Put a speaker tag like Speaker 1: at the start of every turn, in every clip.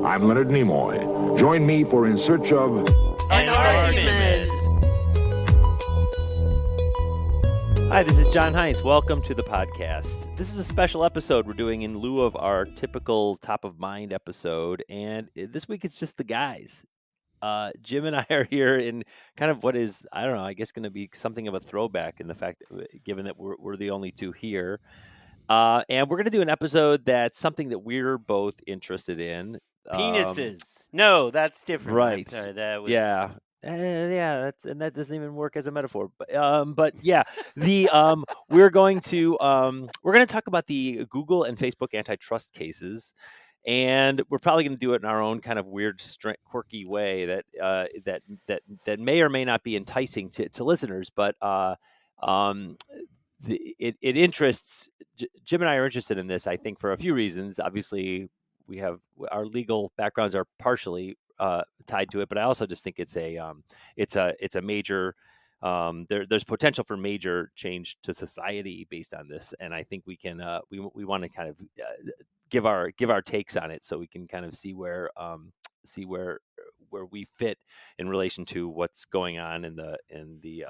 Speaker 1: I'm Leonard Nimoy. Join me for In Search of...
Speaker 2: And our name is...
Speaker 3: Hi, this is John Heinz. Welcome to the podcast. This is a special episode we're doing in lieu of our typical top of mind episode, and this week it's just the guys. Jim and I are here in kind of what is, I don't know, I guess going to be something of a throwback in the fact that, given that we're the only two here. And we're going to do an episode that's something that we're both interested in.
Speaker 2: Penises. No, that's different.
Speaker 3: Right.
Speaker 2: I'm sorry, that was...
Speaker 3: Yeah. That doesn't even work as a metaphor. But yeah, we're going to talk about the Google and Facebook antitrust cases, and we're probably going to do it in our own kind of weird, quirky way that may or may not be enticing to listeners. But it interests Jim and I are interested in this, I think, for a few reasons. Obviously, we have our legal backgrounds are partially tied to it, but I also just think it's a major there's potential for major change to society based on this, and I think we can we want to kind of give our takes on it so we can kind of see where we fit in relation to what's going on in the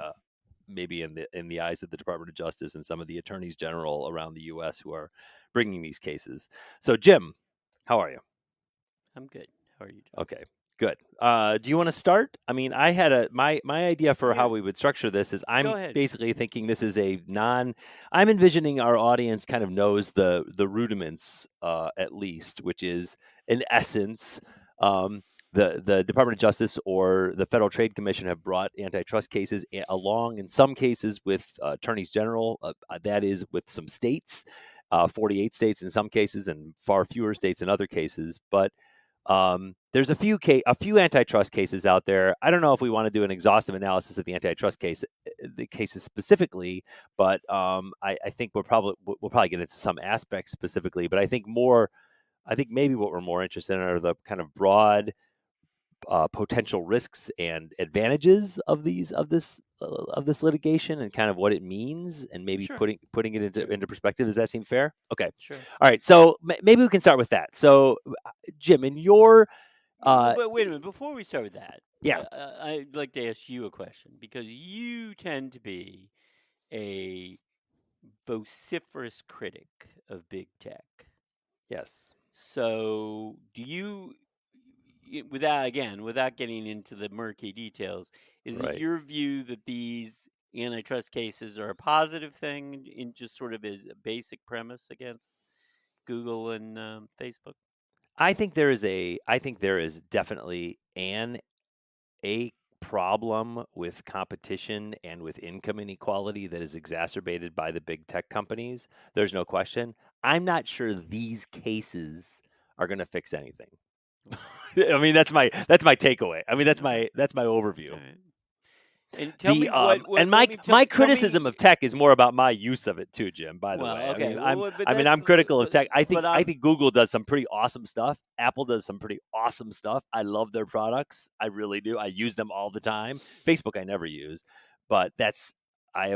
Speaker 3: maybe in the eyes of the Department of Justice and some of the attorneys general around the U.S. who are bringing these cases. So, Jim, how are you?
Speaker 2: I'm good. How are you doing?
Speaker 3: Okay, good. Do you want to start? I mean, I had my idea for how we would structure this is I'm basically thinking this is I'm envisioning our audience kind of knows the rudiments at least, which is in essence. The Department of Justice or the Federal Trade Commission have brought antitrust cases along in some cases with attorneys general, that is with some states, 48 states in some cases and far fewer states in other cases. But there's a few antitrust cases out there. I don't know if we want to do an exhaustive analysis of the antitrust the cases specifically, but I think we'll probably get into some aspects specifically. But I think maybe what we're more interested in are the kind of broad potential risks and advantages of this litigation and kind of what it means, and maybe putting it into perspective. Does that seem fair? Okay.
Speaker 2: Sure.
Speaker 3: All right. So maybe we can start with that. So, Jim, in your
Speaker 2: but wait a minute. Before we start with that,
Speaker 3: yeah,
Speaker 2: I'd like to ask you a question because you tend to be a vociferous critic of big tech.
Speaker 3: Yes.
Speaker 2: So, do you, without getting into the murky details, is it your view that these antitrust cases are a positive thing in just sort of as a basic premise against Google and Facebook?
Speaker 3: I think there is definitely a problem with competition and with income inequality that is exacerbated by the big tech companies. There's no question. I'm not sure these cases are going to fix anything. I mean, that's my takeaway. I mean, that's my overview.
Speaker 2: Right. And tell me
Speaker 3: my criticism of tech is more about my use of it too, Jim. By the way,
Speaker 2: okay.
Speaker 3: I'm critical of tech. I think Google does some pretty awesome stuff. Apple does some pretty awesome stuff. I love their products. I really do. I use them all the time. Facebook, I never use, but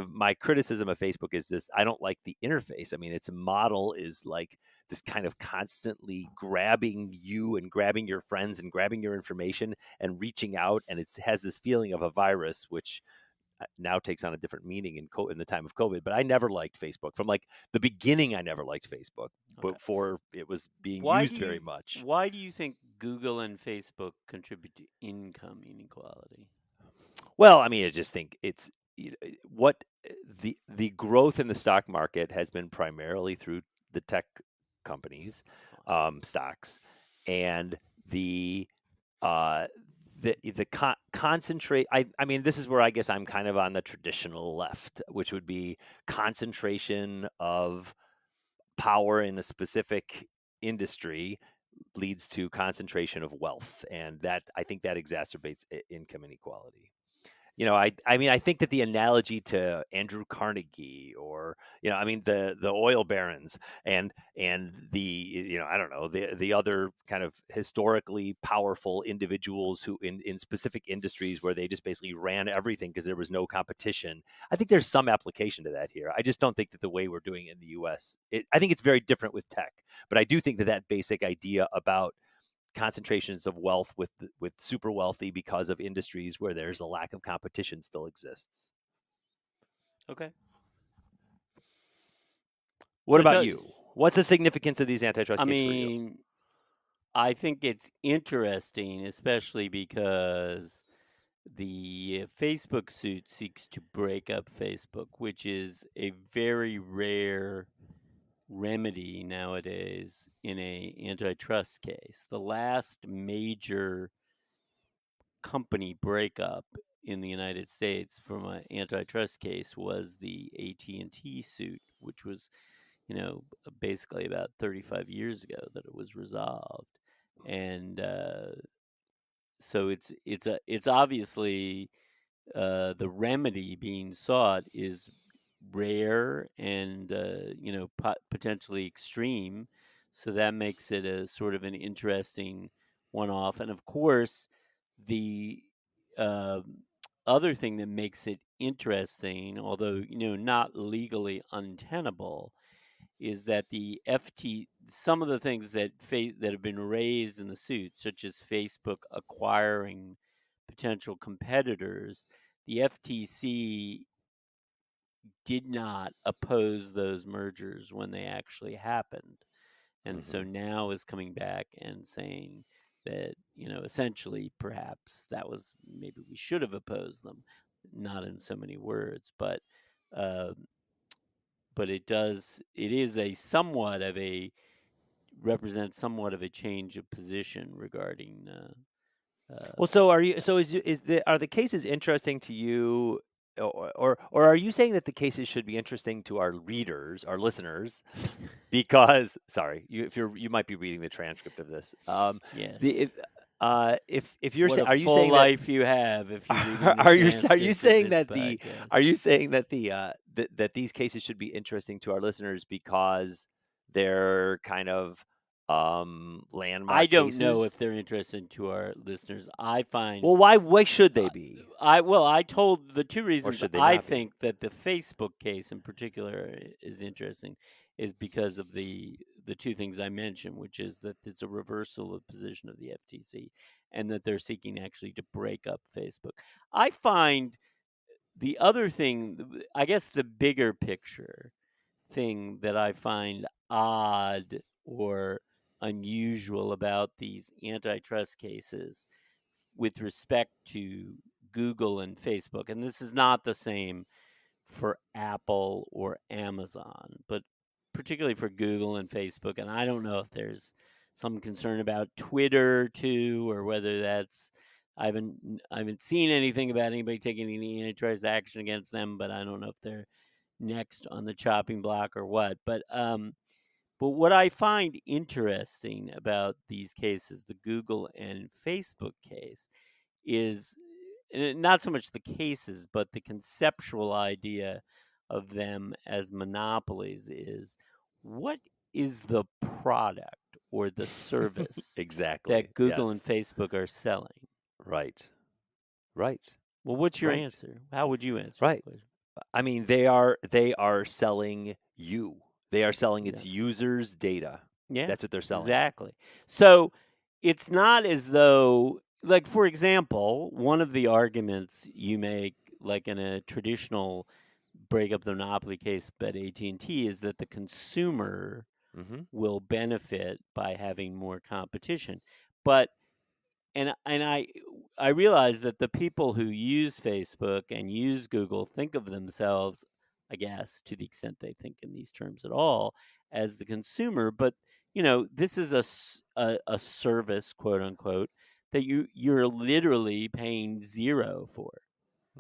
Speaker 3: my criticism of Facebook is this: I don't like the interface. I mean, its model is like this kind of constantly grabbing you and grabbing your friends and grabbing your information and reaching out, and it has this feeling of a virus, which now takes on a different meaning in the time of COVID. But I never liked Facebook from like the beginning. I never liked Facebook before it was being used very much.
Speaker 2: Why do you think Google and Facebook contribute to income inequality?
Speaker 3: Well, I mean, I just think it's what the growth in the stock market has been primarily through the tech companies, stocks, and concentrate. I mean, this is where I guess I'm kind of on the traditional left, which would be concentration of power in a specific industry leads to concentration of wealth, and that I think that exacerbates income inequality. I think that the analogy to Andrew Carnegie or, I mean, the oil barons and the, I don't know, the other kind of historically powerful individuals who in specific industries where they just basically ran everything because there was no competition. I think there's some application to that here. I just don't think that the way we're doing it in the U.S., I think it's very different with tech, but I do think that basic idea about concentrations of wealth with super wealthy because of industries where there's a lack of competition still exists.
Speaker 2: Okay.
Speaker 3: What about you? What's the significance of these antitrust cases for you?
Speaker 2: I think it's interesting, especially because the Facebook suit seeks to break up Facebook, which is a very rare remedy nowadays in a antitrust case. The last major company breakup in the United States from an antitrust case was the AT&T suit, which was, basically about 35 years ago that it was resolved. And so it's obviously the remedy being sought is rare and potentially extreme, so that makes it a sort of an interesting one-off. And of course, the other thing that makes it interesting, although not legally untenable, is that some of the things that have been raised in the suit, such as Facebook acquiring potential competitors, the FTC did not oppose those mergers when they actually happened. And so now is coming back and saying that, essentially perhaps maybe we should have opposed them, not in so many words, but it is represents somewhat of a change of position regarding.
Speaker 3: Well, so are the cases interesting to you, or are you saying that the cases should be interesting to our readers, our listeners? Because you might be reading the transcript of this.
Speaker 2: Yes.
Speaker 3: If you're
Speaker 2: saying,
Speaker 3: are you
Speaker 2: full
Speaker 3: saying
Speaker 2: life that, you have if you're reading the
Speaker 3: are you saying that
Speaker 2: podcast.
Speaker 3: that these cases should be interesting to our listeners because they're kind of landmark
Speaker 2: I don't
Speaker 3: cases?
Speaker 2: know if they're interesting to our listeners. I find
Speaker 3: why should they be?
Speaker 2: I told the two reasons I think
Speaker 3: be?
Speaker 2: that the Facebook case in particular is interesting is because of the two things I mentioned, which is that it's a reversal of position of the FTC and that they're seeking actually to break up Facebook. I find the other thing, I guess the bigger picture thing that I find odd or unusual about these antitrust cases with respect to Google and Facebook, and this is not the same for Apple or Amazon, but particularly for Google and Facebook, and I don't know if there's some concern about Twitter too, or whether that's I haven't seen anything about anybody taking any antitrust action against them, but I don't know if they're next on the chopping block or what. But what I find interesting about these cases, the Google and Facebook case, is not so much the cases, but the conceptual idea of them as monopolies is what is the product or the service
Speaker 3: exactly
Speaker 2: that Google and Facebook are selling?
Speaker 3: Right.
Speaker 2: Well, what's your answer? How would you answer?
Speaker 3: Right. I mean, they are selling you. They are selling its users' data.
Speaker 2: Yeah,
Speaker 3: that's what they're selling.
Speaker 2: Exactly. So it's not as though, like, for example, one of the arguments you make, like in a traditional break up the monopoly case at AT&T, is that the consumer will benefit by having more competition. But and I realize that the people who use Facebook and use Google think of themselves, I guess, to the extent they think in these terms at all, as the consumer. But this is a service, quote unquote, that you're literally paying zero for,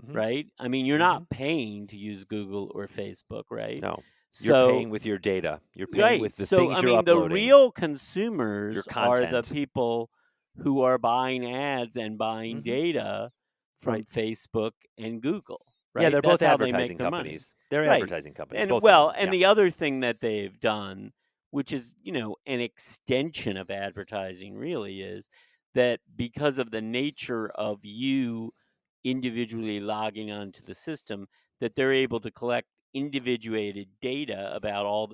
Speaker 2: right? I mean, you're not paying to use Google or Facebook, right?
Speaker 3: No. You're paying with your data. You're paying with the things you're uploading.
Speaker 2: The real consumers are the people who are buying ads and buying data from Facebook and Google. Right?
Speaker 3: Yeah, they're
Speaker 2: That's
Speaker 3: both advertising
Speaker 2: companies.
Speaker 3: They're advertising companies.
Speaker 2: And
Speaker 3: both
Speaker 2: and the other thing that they've done, which is an extension of advertising, really, is that because of the nature of you individually logging onto the system, that they're able to collect individuated data about all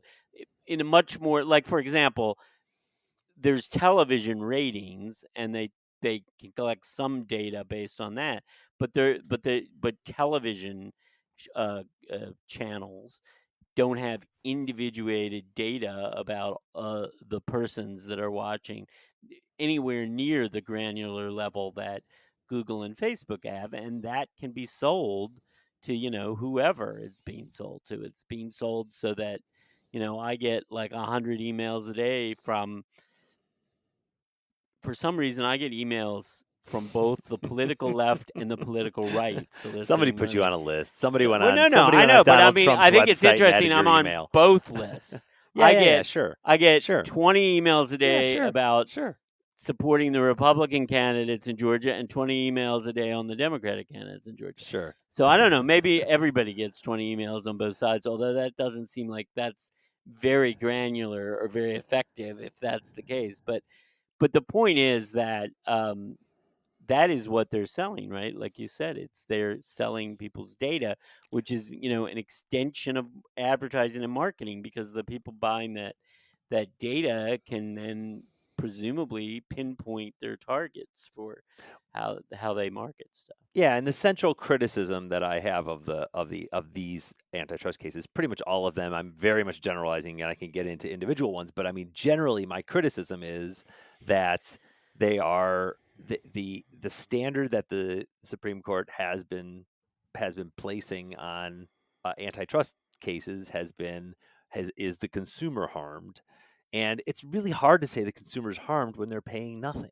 Speaker 2: in a much more, like, for example, there's television ratings, and they can collect some data based on that, but television channels don't have individuated data about the persons that are watching anywhere near the granular level that Google and Facebook have, and that can be sold to whoever it's being sold to. It's being sold so that I get like 100 emails a day from. For some reason, I get emails from both the political left and the political right.
Speaker 3: Somebody put you on a list. Somebody went
Speaker 2: on.
Speaker 3: No,
Speaker 2: somebody I know, but I mean,
Speaker 3: Trump's
Speaker 2: I think it's interesting. I'm on
Speaker 3: email.
Speaker 2: both lists.
Speaker 3: Sure.
Speaker 2: I get 20 emails a day about supporting the Republican candidates in Georgia, and 20 emails a day on the Democratic candidates in Georgia.
Speaker 3: Sure.
Speaker 2: So I don't know. Maybe everybody gets 20 emails on both sides, although that doesn't seem like that's very granular or very effective if that's the case. But the point is that that is what they're selling, right? Like you said, they're selling people's data, which is an extension of advertising and marketing, because the people buying that data can then presumably pinpoint their targets for how they market stuff.
Speaker 3: Yeah, and the central criticism that I have of these antitrust cases, pretty much all of them, I'm very much generalizing, and I can get into individual ones, but I mean, generally, my criticism is that they are the standard that the Supreme Court has been placing on antitrust cases is the consumer harmed, and it's really hard to say the consumer's harmed when they're paying nothing.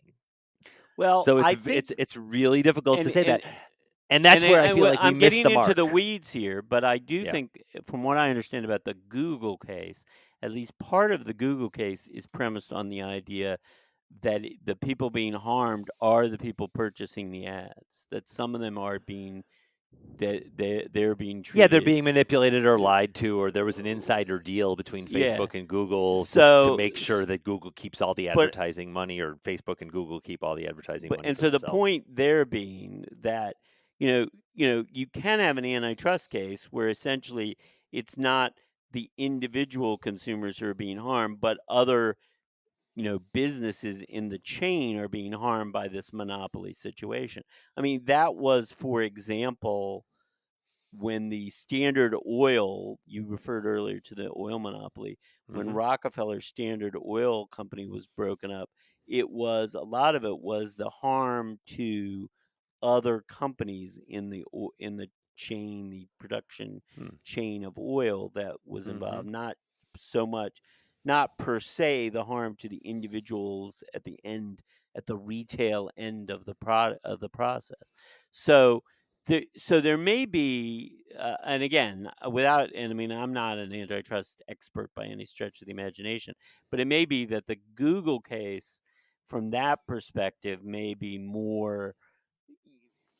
Speaker 2: Well,
Speaker 3: so it's really difficult to say that, and that's where I feel like we missed the mark.
Speaker 2: I'm getting into the weeds here, but I do think, from what I understand about the Google case, at least part of the Google case is premised on the idea that the people being harmed are the people purchasing the ads. That some of them are being they're being treated.
Speaker 3: Yeah, they're being manipulated or lied to, or there was an insider deal between Facebook and Google to make sure that Google keeps all the advertising money, or Facebook and Google keep all the advertising money.
Speaker 2: And so themselves. The point there being that you can have an antitrust case where essentially it's not the individual consumers who are being harmed, but other businesses in the chain are being harmed by this monopoly situation. I mean, that was, for example, when the Standard Oil, you referred earlier to the oil monopoly, when Rockefeller Standard Oil Company was broken up, a lot of it was the harm to other companies in the chain, the production chain of oil that was involved. Not per se the harm to the individuals at the retail end of the process. So there may be, and again, and I mean, I'm not an antitrust expert by any stretch of the imagination, but it may be that the Google case, from that perspective, may be more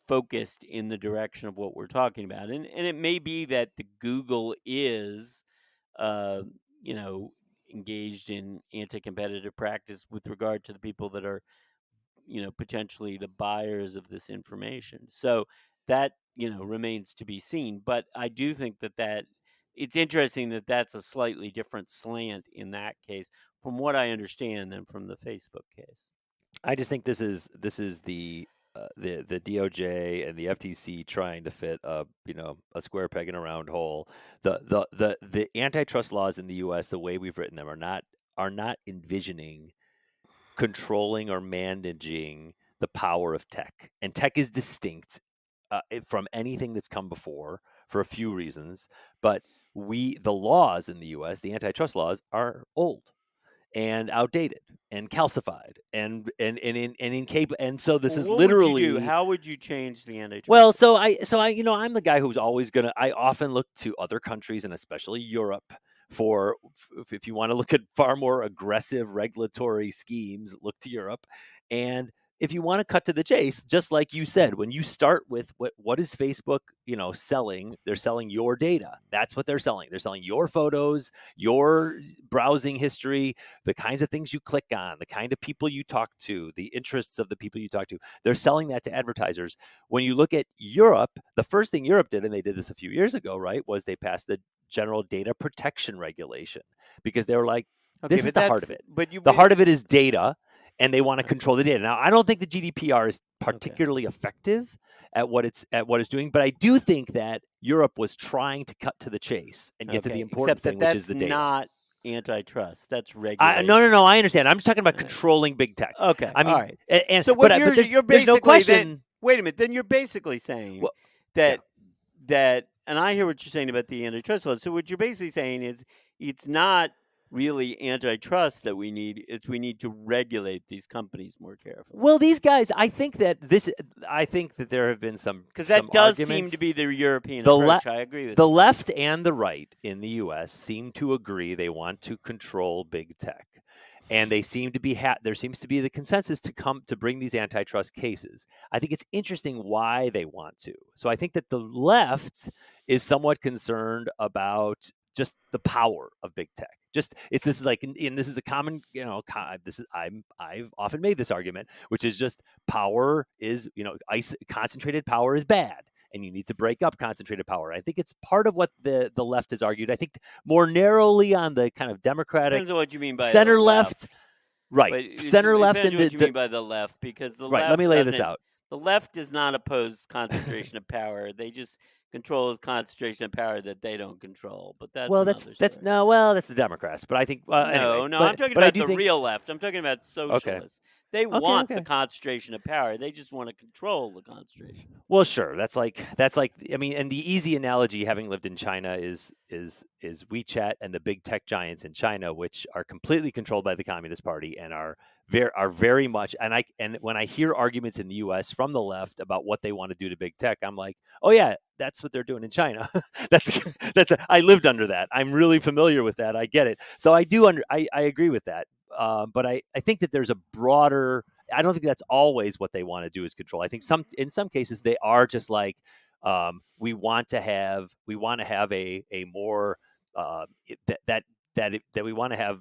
Speaker 2: focused in the direction of what we're talking about, and it may be that the Google is, engaged in anti-competitive practice with regard to the people that are, potentially the buyers of this information. So that, remains to be seen. But I do think that it's interesting that that's a slightly different slant in that case, from what I understand, than from the Facebook case.
Speaker 3: I just think this is the DOJ and the FTC trying to fit a square peg in a round hole. The antitrust laws in the U.S., the way we've written them, are not envisioning controlling or managing the power of tech, and tech is distinct from anything that's come before for a few reasons. But the laws in the U.S., the antitrust laws, are old and outdated and calcified and incapable. And so this is literally.
Speaker 2: How would you change the antitrust?
Speaker 3: Well, so I I'm the guy who's always I often look to other countries, and especially Europe, for if you want to look at far more aggressive regulatory schemes, look to Europe. And if you want to cut to the chase, just like you said, when you start with what is Facebook, selling, they're selling your data. That's what they're selling. They're selling your photos, your browsing history, the kinds of things you click on, the kind of people you talk to, the interests of the people you talk to. They're selling that to advertisers. When you look at Europe, the first thing Europe did, and they did this a few years ago, right, was they passed the General Data Protection Regulation, because they were like,
Speaker 2: Okay,
Speaker 3: this is the heart of it. The heart of it is data, and they want to control the data. Now, I don't think the GDPR is particularly effective at what it's doing, but I do think that Europe was trying to cut to the chase and get to the important thing, which is the data.
Speaker 2: Not antitrust. That's regulation.
Speaker 3: No. I understand. I'm just talking about controlling big tech.
Speaker 2: Okay,
Speaker 3: I mean,
Speaker 2: all right.
Speaker 3: And
Speaker 2: so
Speaker 3: but
Speaker 2: you're
Speaker 3: there's no question.
Speaker 2: Wait a minute. Then you're basically saying that, and I hear what you're saying about the antitrust law. So what you're basically saying is it's not really antitrust that we need. It's we need to regulate these companies more carefully.
Speaker 3: Well, these guys, I think that there have been some,
Speaker 2: because that does seem to be the European approach. I agree with
Speaker 3: the left and the right in the U.S. seem to agree they want to control big tech, and they seem to be there seems to be the consensus to bring these antitrust cases. I think it's interesting why they want to. So I think that the left is somewhat concerned about just the power of big tech. Just this is a common, I've often made this argument, which is just power is, concentrated power is bad, and you need to break up concentrated power. I think it's part of what the left has argued. I think more narrowly on the kind of Democratic,
Speaker 2: depends on what you mean by
Speaker 3: center left. Right, center left,
Speaker 2: and what you mean by the left, because the left.
Speaker 3: Let me lay this out.
Speaker 2: The left does not oppose concentration of power. They just control concentration of power that they don't control. But that's that's
Speaker 3: the Democrats. But I think
Speaker 2: I'm talking about the real left. I'm talking about socialists.
Speaker 3: Okay.
Speaker 2: They want the concentration of power. They just want to control the concentration.
Speaker 3: Well, sure. That's like. I mean, and the easy analogy, having lived in China, is WeChat and the big tech giants in China, which are completely controlled by the Communist Party and are very much. And when I hear arguments in the U.S. from the left about what they want to do to big tech, I'm like, oh yeah, that's what they're doing in China. I lived under that. I'm really familiar with that. I get it. So I do I agree with that. But I think that there's a broader. I don't think that's always what they want to do is control. I think in some cases they are just like we want to have a more that we want to have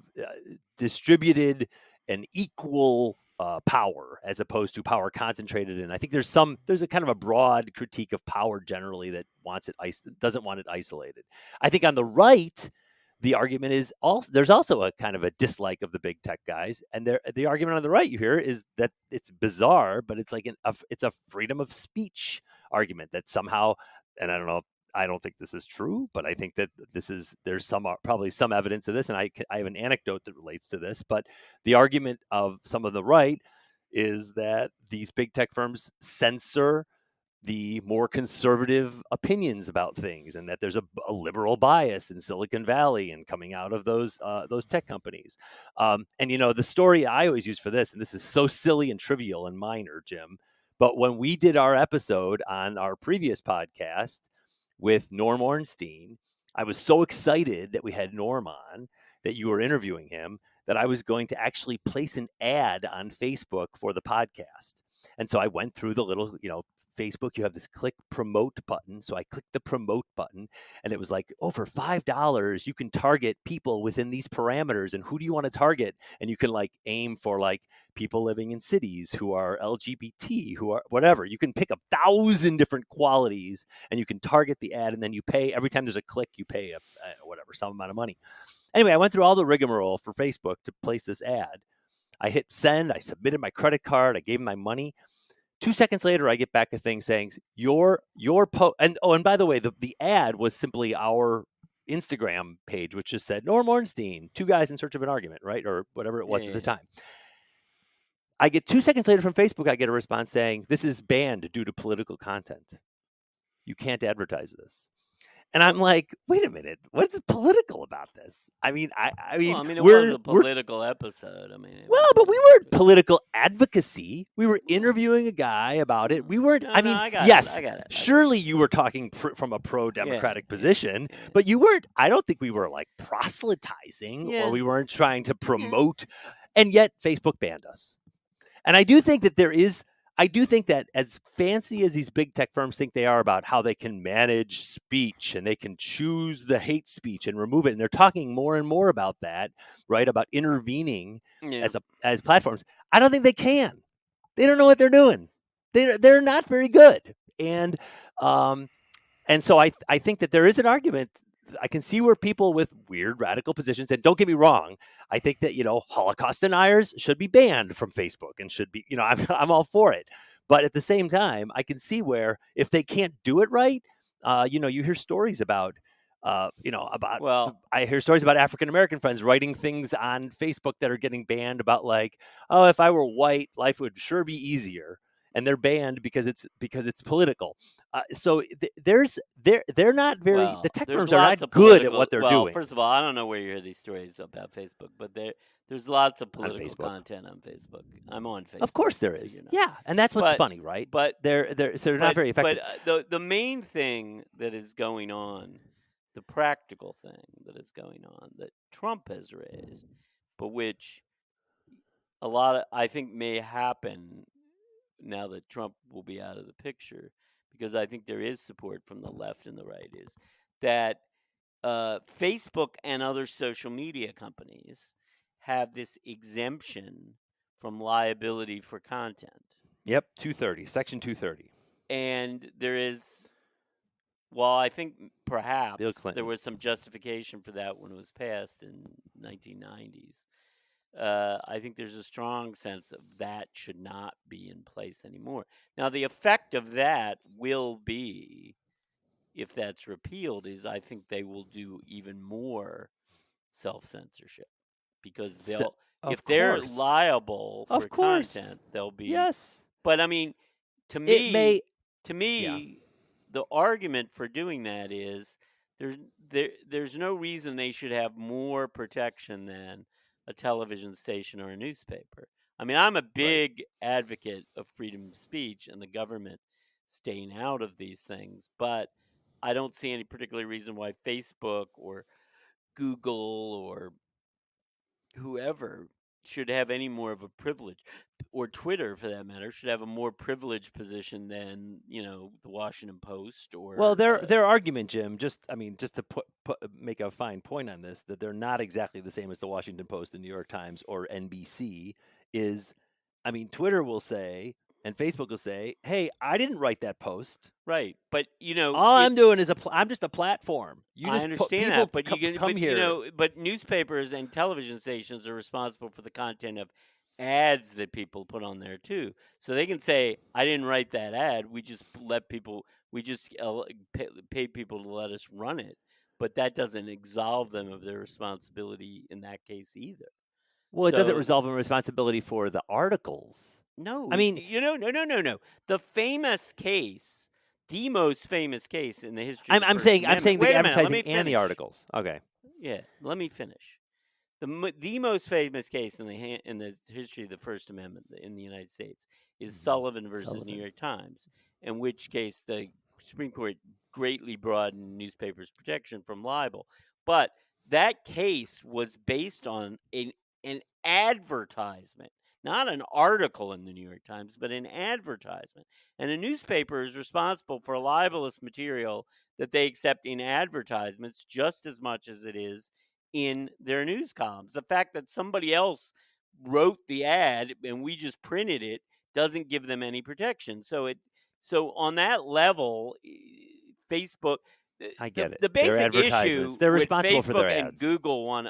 Speaker 3: distributed and equal power as opposed to power concentrated. And I think there's a kind of a broad critique of power generally that doesn't want it isolated. I think on the right, the argument is there's also a kind of a dislike of the big tech guys, and the argument on the right you hear is that it's bizarre, but it's like it's a freedom of speech argument that somehow, and I don't know, I don't think this is true, but I think that there's probably some evidence of this, and I have an anecdote that relates to this. But the argument of some of the right is that these big tech firms censor the more conservative opinions about things, and that there's a liberal bias in Silicon Valley and coming out of those tech companies. And the story I always use for this, and this is so silly and trivial and minor, Jim, but when we did our episode on our previous podcast with Norm Ornstein, I was so excited that we had Norm on, that you were interviewing him, that I was going to actually place an ad on Facebook for the podcast. And so I went through the little, Facebook, you have this click promote button. So I clicked the promote button, and it was like, for $5, you can target people within these parameters. And who do you want to target? And you can aim for people living in cities who are LGBT, who are whatever. You can pick 1,000 different qualities, and you can target the ad, and then you pay every time there's a click, you pay some amount of money. Anyway, I went through all the rigmarole for Facebook to place this ad. I hit send. I submitted my credit card. I gave him my money. 2 seconds later, I get back a thing saying your post. And by the way, the ad was simply our Instagram page, which just said Norm Ornstein, 2 guys in search of an argument, right, or whatever it was at the time. I get 2 seconds later from Facebook, I get a response saying this is banned due to political content. You can't advertise this. And I'm like, wait a minute, what's political about this? I mean,
Speaker 2: it was a political episode.
Speaker 3: But we weren't political advocacy. We were interviewing a guy about it. We weren't. I got it. Surely you were talking from a pro-democratic position, but you weren't. I don't think we were proselytizing, or we weren't trying to promote. And yet, Facebook banned us. And I do think that as fancy as these big tech firms think they are about how they can manage speech and they can choose the hate speech and remove it, and they're talking more and more about that, right? About intervening as platforms. I don't think they can. They don't know what they're doing. They're not very good. And so I think that there is an argument I can see where people with weird radical positions, and don't get me wrong, I think that, Holocaust deniers should be banned from Facebook and should be, I'm all for it. But at the same time, I can see where if they can't do it right, you hear stories about, I hear stories about African American friends writing things on Facebook that are getting banned about like, oh, if I were white, life would sure be easier. And they're banned because it's political. So they're not very. The tech firms are not good at what they're doing.
Speaker 2: Well, first of all, I don't know where you hear these stories about Facebook, but there's lots of political content on Facebook. I'm on Facebook.
Speaker 3: Of course there is. Yeah, and that's what's funny, right? But they're not very effective.
Speaker 2: But the main thing that is going on, the practical thing that is going on that Trump has raised, but which a lot of I think may happen now that Trump will be out of the picture, because I think there is support from the left and the right, is that Facebook and other social media companies have this exemption from liability for content.
Speaker 3: Yep, Section 230.
Speaker 2: And there is, I think perhaps there was some justification for that when it was passed in 1990s. I think there's a strong sense of that should not be in place anymore. Now, the effect of that will be, if that's repealed, is I think they will do even more self-censorship, because if they're liable for content, they'll be.
Speaker 3: Yes.
Speaker 2: But I mean, to me, the argument for doing that is there's no reason they should have more protection than a television station or a newspaper. I mean, I'm a big advocate of freedom of speech and the government staying out of these things, but I don't see any particular reason why Facebook or Google or whoever should have any more of a privilege, or Twitter for that matter should have a more privileged position than the Washington Post or.
Speaker 3: Well, their argument, Jim, just to make a fine point on this, that they're not exactly the same as the Washington Post, the New York Times, or NBC is, Twitter will say and Facebook will say, "Hey, I didn't write that post."
Speaker 2: Right, but
Speaker 3: all I'm doing is I'm just a platform.
Speaker 2: I understand that, but but newspapers and television stations are responsible for the content of ads that people put on there too. So they can say, "I didn't write that ad. We just pay people to let us run it." But that doesn't absolve them of their responsibility in that case either.
Speaker 3: Well, it doesn't resolve them responsibility for the articles.
Speaker 2: No, no. The most famous case in the history.
Speaker 3: I'm saying the advertising and the articles. Okay.
Speaker 2: Yeah, let me finish. The most famous case in the history of the First Amendment in the United States is Sullivan versus New York Times, in which case the Supreme Court greatly broadened newspapers' protection from libel. But that case was based on an advertisement. Not an article in the New York Times, but an advertisement. And a newspaper is responsible for libelous material that they accept in advertisements just as much as it is in their news columns. The fact that somebody else wrote the ad and we just printed it doesn't give them any protection. So on that level, Facebook.
Speaker 3: I get it.
Speaker 2: The basic issue
Speaker 3: they're responsible
Speaker 2: with Facebook
Speaker 3: for their ads.
Speaker 2: And Google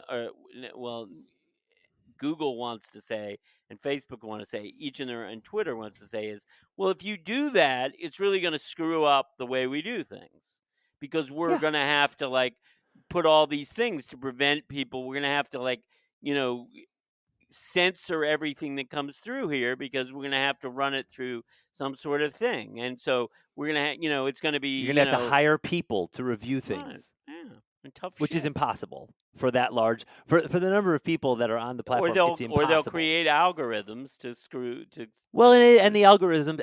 Speaker 2: Google wants to say, and Facebook want to say, and Twitter wants to say is, well, if you do that, it's really going to screw up the way we do things, because we're going to have to put all these things to prevent people. We're going to have to censor everything that comes through here, because we're going to have to run it through some sort of thing. And so we're going to it's going to be,
Speaker 3: you're going to have to hire people to review things.
Speaker 2: Yeah. Tough
Speaker 3: which is impossible for that large for the number of people that are on the platform. It's impossible.
Speaker 2: Or they'll create algorithms to screw to.
Speaker 3: Well, and the algorithms,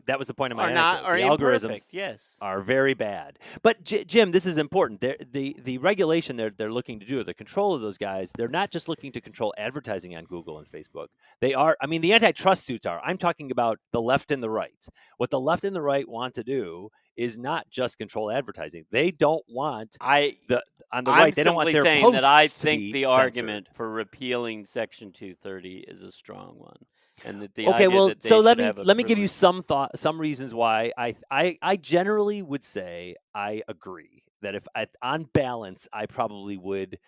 Speaker 3: that was the point of my
Speaker 2: anecdote.
Speaker 3: The algorithms are very bad. But Jim, this is important. The regulation they're looking to do, the control of those guys, they're not just looking to control advertising on Google and Facebook. They are. the antitrust suits are. I'm talking about the left and the right. What the left and the right want to do is not just control advertising. They don't want
Speaker 2: on the
Speaker 3: right. They don't want their posts
Speaker 2: that I think
Speaker 3: to be
Speaker 2: the
Speaker 3: censored.
Speaker 2: Argument for repealing Section 230 is a strong one, and that let
Speaker 3: me give you some reasons why I generally would say I agree that if on balance, I probably would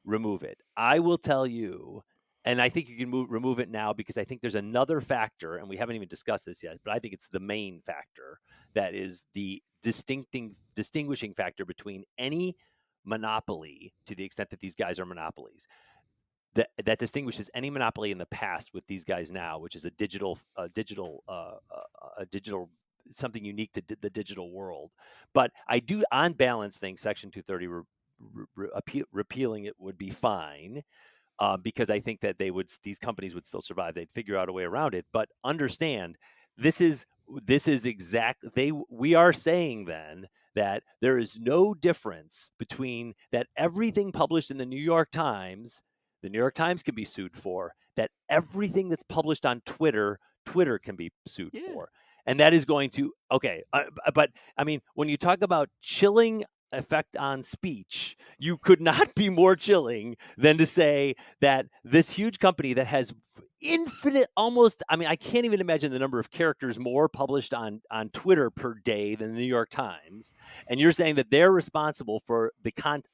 Speaker 3: remove it. I will tell you, and I think you can remove it now because I think there's another factor, and we haven't even discussed this yet, but I think it's the main factor that is the distinguishing factor between any monopoly, to the extent that these guys are monopolies, that distinguishes any monopoly in the past with these guys now, which is a digital something unique to the digital world. But I do, on balance, think Section 230 repealing it would be fine, because I think that these companies would still survive. They'd figure out a way around it. But understand, this is we are saying then that there is no difference between that everything published in the New York Times can be sued for, that everything that's published on Twitter can be sued for. And that is going to, but I mean, when you talk about chilling effect on speech, you could not be more chilling than to say that this huge company that has infinite, almost, I mean, I can't even imagine the number of characters more published on Twitter per day than the New York Times, and you're saying that they're responsible for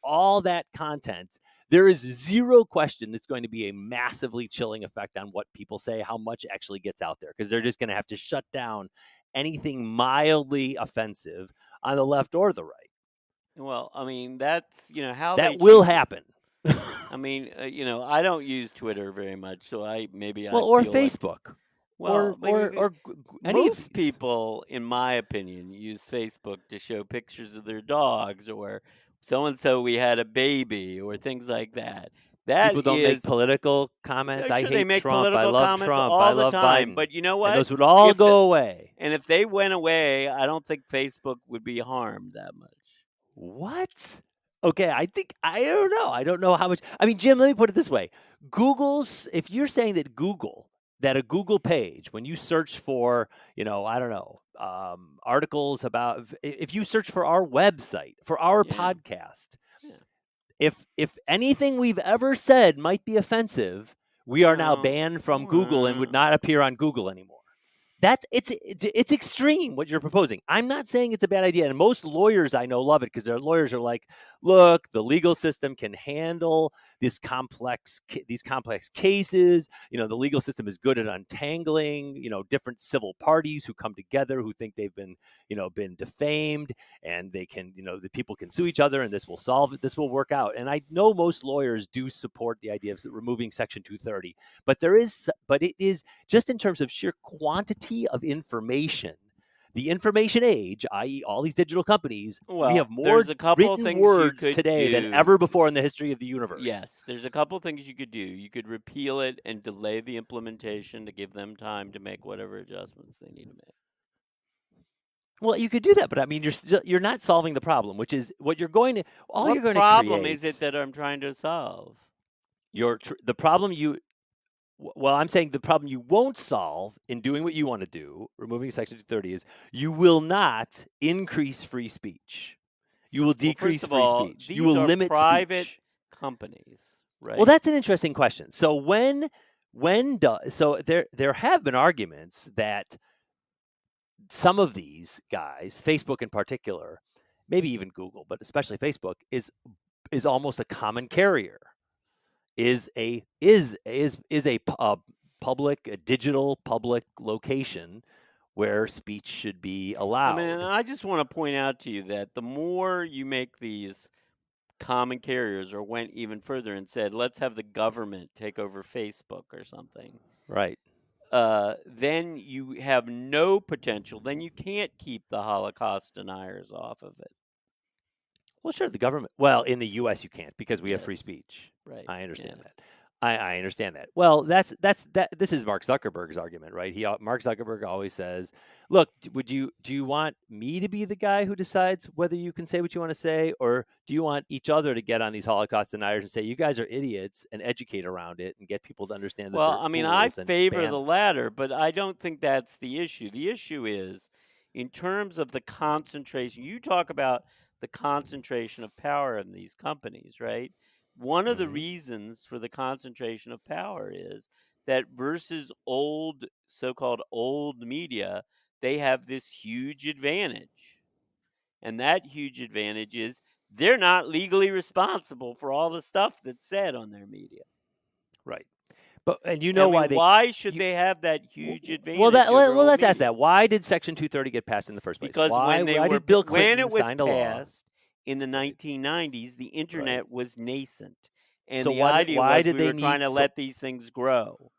Speaker 3: all that content. There is zero question it's going to be a massively chilling effect on what people say, how much actually gets out there, because they're just going to have to shut down anything mildly offensive on the left or the right.
Speaker 2: Well, I mean, that's, how
Speaker 3: that will happen.
Speaker 2: I mean, I don't use Twitter very much, so or
Speaker 3: Facebook.
Speaker 2: Well,
Speaker 3: or
Speaker 2: most people, in my opinion, use Facebook to show pictures of their dogs, or so-and-so we had a baby, or things like that.
Speaker 3: People don't make political comments. I hate Trump. I love Trump.
Speaker 2: I
Speaker 3: love Biden.
Speaker 2: But you know what?
Speaker 3: And those would all go away.
Speaker 2: And if they went away, I don't think Facebook would be harmed that much.
Speaker 3: What? Okay, I don't know. I don't know how much. I mean, Jim, let me put it this way. If you're saying that a Google page, when you search for, I don't know, articles about, if you search for our website, for our podcast, if anything we've ever said might be offensive, we are now banned from Google and would not appear on Google anymore. It's extreme what you're proposing. I'm not saying it's a bad idea, and most lawyers I know love it because their lawyers are like, look, the legal system can handle these complex cases. The legal system is good at untangling, different civil parties who come together who think they've been defamed, and they can, the people can sue each other, and this will solve it. This will work out. And I know most lawyers do support the idea of removing Section 230, but it is just in terms of sheer quantity of information. The information age, i.e. all these digital companies, we have more written words today than ever before in the history of the universe.
Speaker 2: Yes, there's a couple things you could do. You could repeal it and delay the implementation to give them time to make whatever adjustments they need to make.
Speaker 3: Well, you could do that, but I mean, you're not solving the problem, which is what you're going to.
Speaker 2: What problem is it that I'm trying to solve?
Speaker 3: The problem Well, I'm saying the problem you won't solve in doing what you want to do, removing Section 230, is you will not increase free speech. You will decrease free speech. You will limit
Speaker 2: private companies, right?
Speaker 3: Well, that's an interesting question. So there have been arguments that some of these guys, Facebook in particular, maybe even Google, but especially Facebook, is almost a common carrier. Is a digital public location where speech should be allowed.
Speaker 2: I mean, I just want to point out to you that the more you make these common carriers, or went even further and said, let's have the government take over Facebook or something.
Speaker 3: Right.
Speaker 2: Then you have no potential. Then you can't keep the Holocaust deniers off of it.
Speaker 3: Well, sure, the government. Well, in the U.S. you can't because we have free speech.
Speaker 2: Right.
Speaker 3: I understand that. I understand that. Well, that's this is Mark Zuckerberg's argument, right? Mark Zuckerberg always says, "Look, do you want me to be the guy who decides whether you can say what you want to say, or do you want each other to get on these Holocaust deniers and say you guys are idiots and educate around it and get people to understand that?"
Speaker 2: Well, I mean, I favor the latter, but I don't think that's the issue. The issue is in terms of the concentration. You talk about the concentration of power in these companies, right? One of the reasons for the concentration of power is that versus so-called old media, they have this huge advantage. And that huge advantage is they're not legally responsible for all the stuff that's said on their media.
Speaker 3: Right. But why
Speaker 2: should they have that huge advantage?
Speaker 3: Well, let's ask that. Why did Section 230 get passed in the first place?
Speaker 2: Because
Speaker 3: why did Bill Clinton sign a law?
Speaker 2: When it was passed in the 1990s, the internet was nascent, and
Speaker 3: so
Speaker 2: the idea was we were trying to let these things grow.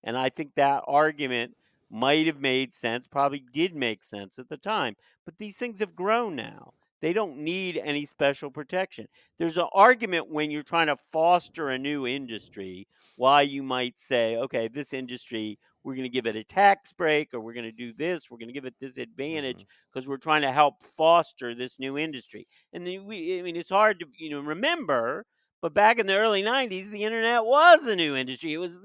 Speaker 2: And I think that argument might have made sense, probably did make sense at the time. But these things have grown now. They don't need any special protection. There's an argument when you're trying to foster a new industry why you might say, okay, this industry, we're going to give it a tax break, or we're going to do this, we're going to give it this advantage because we're trying to help foster this new industry. And then it's hard to remember, but back in the early 90s, the internet was a new industry. It was,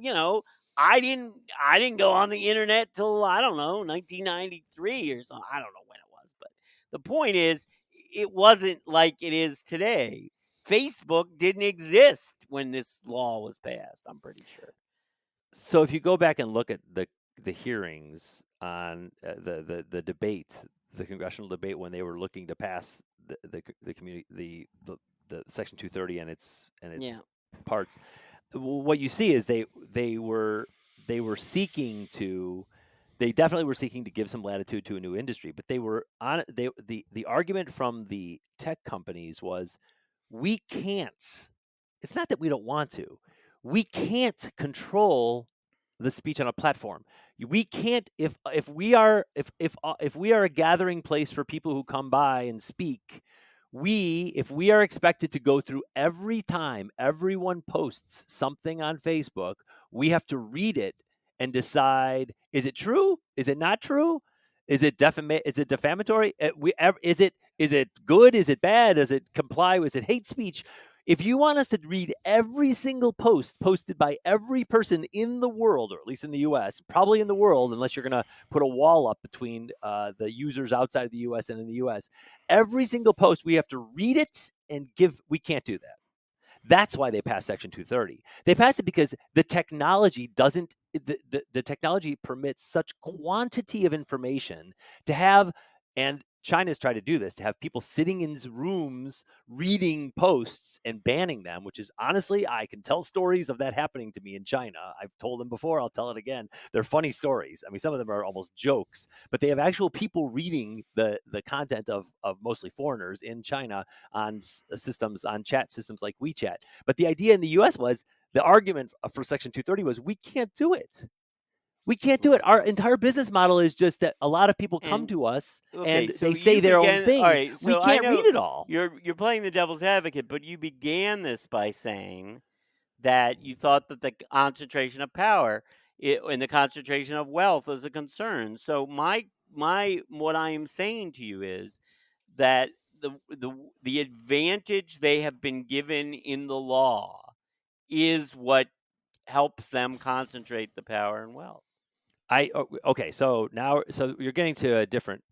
Speaker 2: I didn't go on the internet till, I don't know, 1993 or something. I don't know when it was, but the point is, it wasn't like it is today. Facebook didn't exist when this law was passed, I'm pretty sure.
Speaker 3: So if you go back and look at the hearings on the debate, the congressional debate when they were looking to pass the community the Section 230 and its parts, what you see is they were seeking to. They definitely were seeking to give some latitude to a new industry, but they were on the argument from the tech companies was, we can't. It's not that we don't want to. We can't control the speech on a platform. We can't if we are a gathering place for people who come by and speak. If we are expected to go through every time everyone posts something on Facebook, we have to read it and decide, is it true? Is it not true? Is it defamatory? Is it good? Is it bad? Does it comply? Is it hate speech? If you want us to read every single post posted by every person in the world, or at least in the U.S., probably in the world, unless you're going to put a wall up between the users outside of the U.S. and in the U.S., every single post, we have to read it and give. We can't do that. That's why they passed Section 230. They passed it because the technology doesn't. The technology permits such quantity of information to have, and China's tried to do this, to have people sitting in rooms reading posts and banning them, which is, honestly, I can tell stories of that happening to me in China. I've told them before. I'll tell it again. They're funny stories. I mean, some of them are almost jokes, but they have actual people reading the content of mostly foreigners in China on systems, on chat systems like WeChat. But the idea in the U.S. was, the argument for Section 230 was, we can't do it. We can't do it. Our entire business model is just that a lot of people come to us and they say their own things. Right, so we can't read it all.
Speaker 2: You're playing the devil's advocate, but you began this by saying that you thought that the concentration of power and the concentration of wealth was a concern. So what I am saying to you is that the advantage they have been given in the law is what helps them concentrate the power and wealth.
Speaker 3: Okay, so you're getting to a different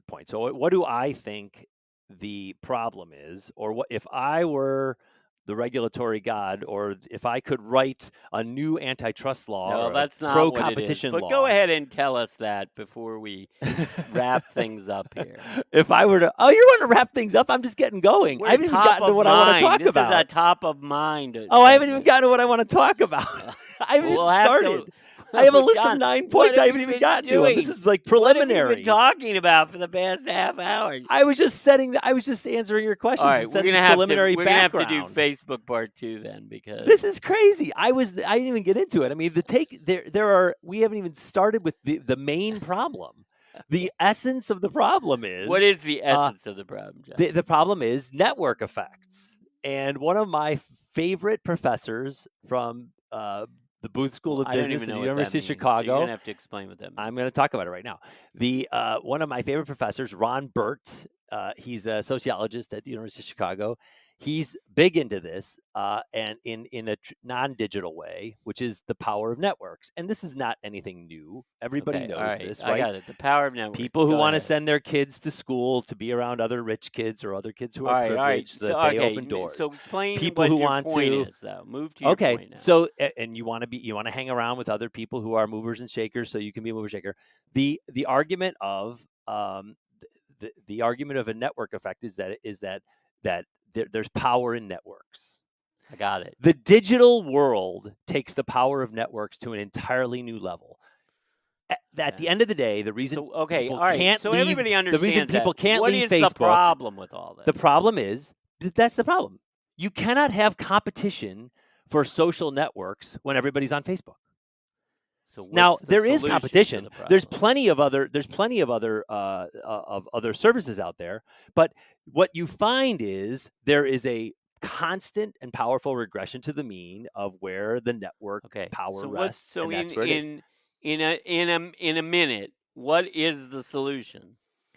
Speaker 3: point. So what do I think the problem is, or what if I were the regulatory god, or if I could write a new antitrust law or
Speaker 2: that's not
Speaker 3: pro-competition law?
Speaker 2: But go ahead and tell us that before we wrap things up here.
Speaker 3: If I were to, you want to wrap things up? I'm just getting going. I haven't even gotten to what I want to talk about.
Speaker 2: This is a top of mind.
Speaker 3: I haven't even gotten to what I want to talk about. I haven't even started. I have a list of 9 points I haven't even gotten to. This is like preliminary.
Speaker 2: What have you been talking about for the past half hour?
Speaker 3: I was just answering your questions. All right, we're gonna have to
Speaker 2: do Facebook part 2 then, because
Speaker 3: this is crazy. I didn't even get into it. I mean, we haven't even started with the main problem. The essence of the problem is,
Speaker 2: what is the essence of the problem, John?
Speaker 3: The problem is network effects. And one of my favorite professors from the Booth School of Business at the University of Chicago.
Speaker 2: So you're gonna have to explain what that means.
Speaker 3: I'm going to talk about it right now. One of my favorite professors, Ron Burt, he's a sociologist at the University of Chicago. He's big into this, and in a non-digital way, which is the power of networks. And this is not anything new. Everybody knows this, right?
Speaker 2: I got it. The power of networks.
Speaker 3: People who want to send their kids to school to be around other rich kids or other kids who are privileged, they open doors.
Speaker 2: So explain
Speaker 3: people
Speaker 2: what
Speaker 3: who
Speaker 2: your
Speaker 3: want
Speaker 2: point
Speaker 3: to
Speaker 2: is, though. Move to your point now.
Speaker 3: So and you want to hang around with other people who are movers and shakers, so you can be a mover shaker. The argument of the argument of a network effect is that that there's power in networks.
Speaker 2: I got it.
Speaker 3: The digital world takes the power of networks to an entirely new level. At the end of the day, the reason people can't leave,
Speaker 2: everybody understands
Speaker 3: the reason people can't leave Facebook.
Speaker 2: What is the problem with all this?
Speaker 3: The problem is that's the problem. You cannot have competition for social networks when everybody's on Facebook.
Speaker 2: So
Speaker 3: now there is competition. There's plenty of other services out there, but what you find is there is a constant and powerful regression to the mean of where the network power rests.
Speaker 2: So in a minute, what is the solution?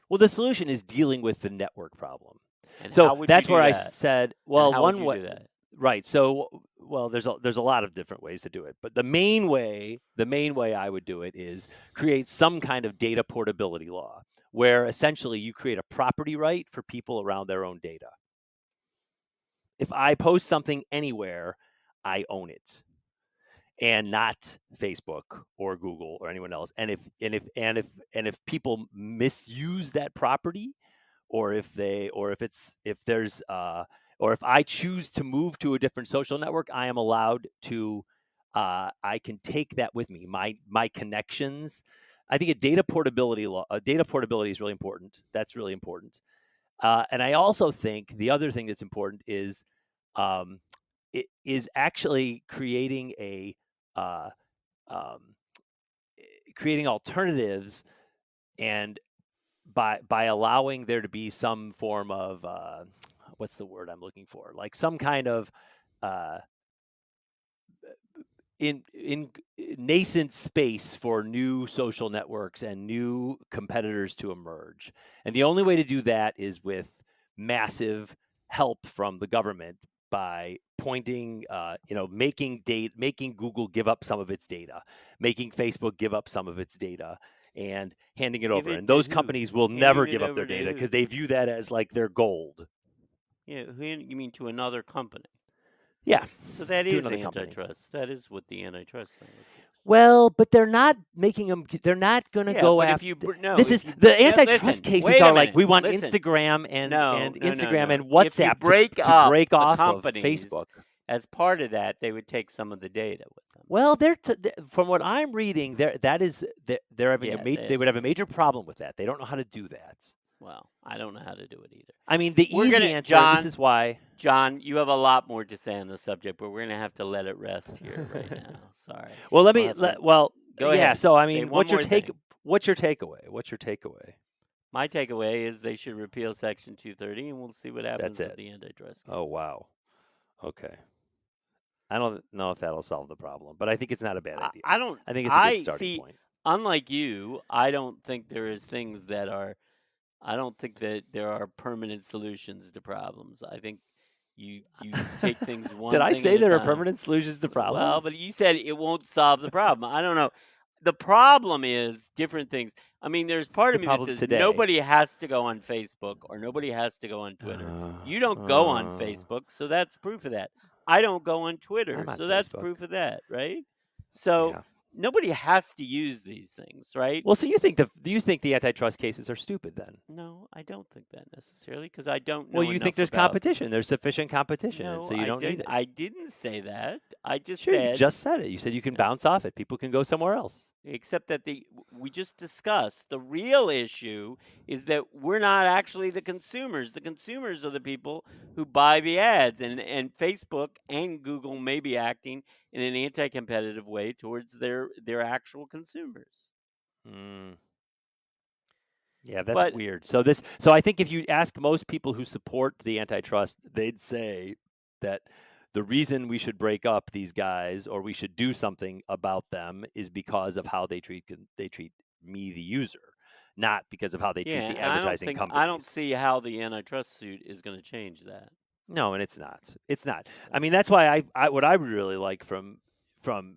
Speaker 3: Well, the solution is dealing with the network problem. And so that's where I said, well, one way, right? So, well, there's a lot of different ways to do it, but the main way I would do it is create some kind of data portability law, where essentially you create a property right for people around their own data. If I post something anywhere, I own it, and not Facebook or Google or anyone else. And if people misuse that property, or if I choose to move to a different social network, I am allowed to. I can take that with me. My connections. I think a data portability is really important. That's really important. And I also think the other thing that's important is it is actually creating creating alternatives, and by allowing there to be some form of what's the word I'm looking for? Like some kind of in nascent space for new social networks and new competitors to emerge. And the only way to do that is with massive help from the government by pointing, making Google give up some of its data, making Facebook give up some of its data, and handing it over. And those companies will never give up their data because they view that as like their gold.
Speaker 2: Yeah, you mean to another company?
Speaker 3: Yeah.
Speaker 2: So that is antitrust. Company. That is what the antitrust thing is.
Speaker 3: Well, but they're not making them. They're not going to go after. The antitrust cases are like we want Instagram and Instagram and WhatsApp to break off of Facebook.
Speaker 2: As part of that, they would take some of the data with them.
Speaker 3: Well, from what I'm reading, they would have a major problem with that. They don't know how to do that.
Speaker 2: Well, I don't know how to do it either.
Speaker 3: I mean, the easy answer. This is why,
Speaker 2: John, you have a lot more to say on the subject, but we're going to have to let it rest here right now. Sorry.
Speaker 3: Well, go ahead. So, I mean, what's your takeaway?
Speaker 2: What's your takeaway? My takeaway is they should repeal Section 230, and we'll see what happens with the antitrust case.
Speaker 3: Oh, wow. Okay. I don't know if that'll solve the problem, but I think it's not a bad idea. I think it's a good starting point.
Speaker 2: Unlike you, I don't think there is things that are. I don't think that there are permanent solutions to problems. I think you take things one.
Speaker 3: Did I say there are permanent solutions to problems?
Speaker 2: Well, but you said it won't solve the problem. I don't know. The problem is different things. I mean, there's part of me that says nobody has to go on Facebook or nobody has to go on Twitter. You don't go on Facebook, so that's proof of that. I don't go on Twitter, so that's proof of that, right? So nobody has to use these things, right?
Speaker 3: Well, so do you think the antitrust cases are stupid then?
Speaker 2: No, I don't think that necessarily because I don't know.
Speaker 3: Well, you think there's competition. There's sufficient competition,
Speaker 2: no,
Speaker 3: so you don't need it.
Speaker 2: I didn't say that. I just
Speaker 3: said.
Speaker 2: You
Speaker 3: just said it. You said you can bounce off it. People can go somewhere else.
Speaker 2: Except that we just discussed the real issue is that we're not actually the consumers. The consumers are the people who buy the ads, and Facebook and Google may be acting in an anti-competitive way towards their actual consumers.
Speaker 3: Yeah, that's weird. So I think if you ask most people who support the antitrust, they'd say that the reason we should break up these guys or we should do something about them is because of how they treat me, the user, not because of how they treat the advertising companies.
Speaker 2: I don't see how the antitrust suit is going to change that.
Speaker 3: No, and it's not. It's not. I mean, that's why what I would really like from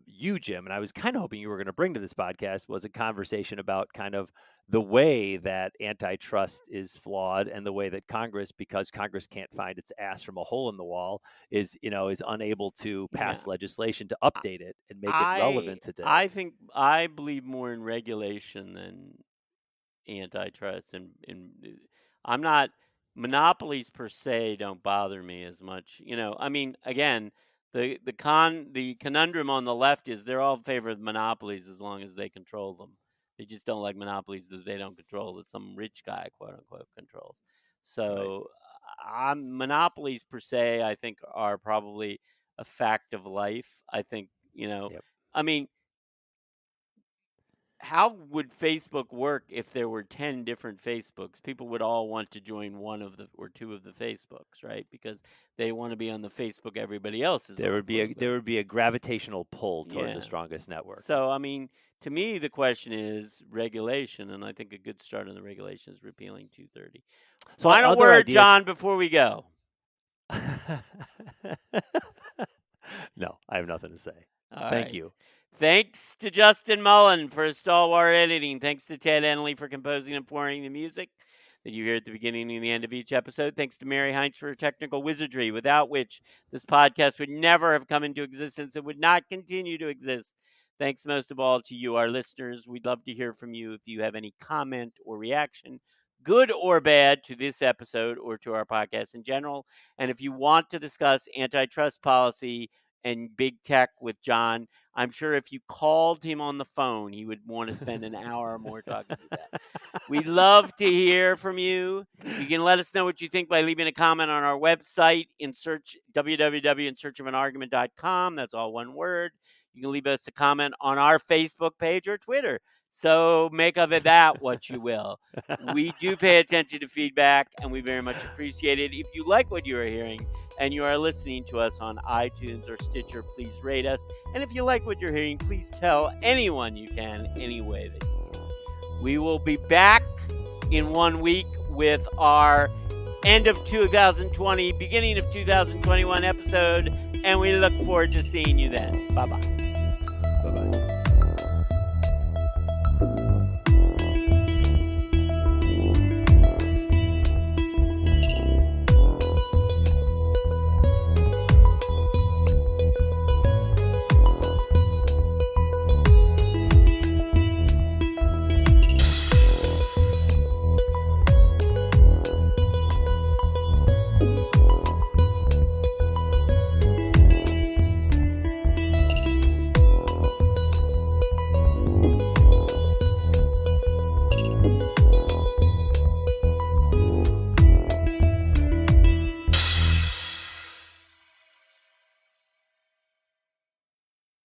Speaker 3: you, Jim, and I was kind of hoping you were going to bring to this podcast was a conversation about kind of the way that antitrust is flawed and the way that Congress, because Congress can't find its ass from a hole in the wall, is unable to pass legislation to update it and make it relevant today.
Speaker 2: I believe more in regulation than antitrust, and I'm not monopolies per se don't bother me as much. I mean, again, the conundrum on the left is they're all in favor of monopolies as long as they control them. They just don't like monopolies that they don't control, that some rich guy, quote unquote, controls. So monopolies per se, I think, are probably a fact of life. I think, I mean, how would Facebook work if there were 10 different Facebooks? People would all want to join one of the or two of the Facebooks, right? Because they want to be on the Facebook everybody else is.
Speaker 3: There would be a gravitational pull toward the strongest network.
Speaker 2: So, I mean, to me, the question is regulation, and I think a good start on the regulation is repealing 230. So, final word, John, before we go.
Speaker 3: No, I have nothing to say. Thank you.
Speaker 2: Thanks to Justin Mullen for stalwart editing. Thanks to Ted Enley for composing and pouring the music that you hear at the beginning and the end of each episode. Thanks to Mary Heinz for her technical wizardry, without which this podcast would never have come into existence and would not continue to exist. Thanks most of all to you, our listeners. We'd love to hear from you if you have any comment or reaction, good or bad, to this episode or to our podcast in general. And if you want to discuss antitrust policy and big tech with John, I'm sure if you called him on the phone, he would want to spend an hour or more talking to that. We'd love to hear from you. You can let us know what you think by leaving a comment on our website, www.insearchofanargument.com. That's all one word. You can leave us a comment on our Facebook page or Twitter. So make of it that what you will. We do pay attention to feedback, and we very much appreciate it. If you like what you are hearing and you are listening to us on iTunes or Stitcher, please rate us. And if you like what you're hearing, please tell anyone you can, any way that you can. We will be back in 1 week with our end of 2020, beginning of 2021 episode, and we look forward to seeing you then. Bye-bye.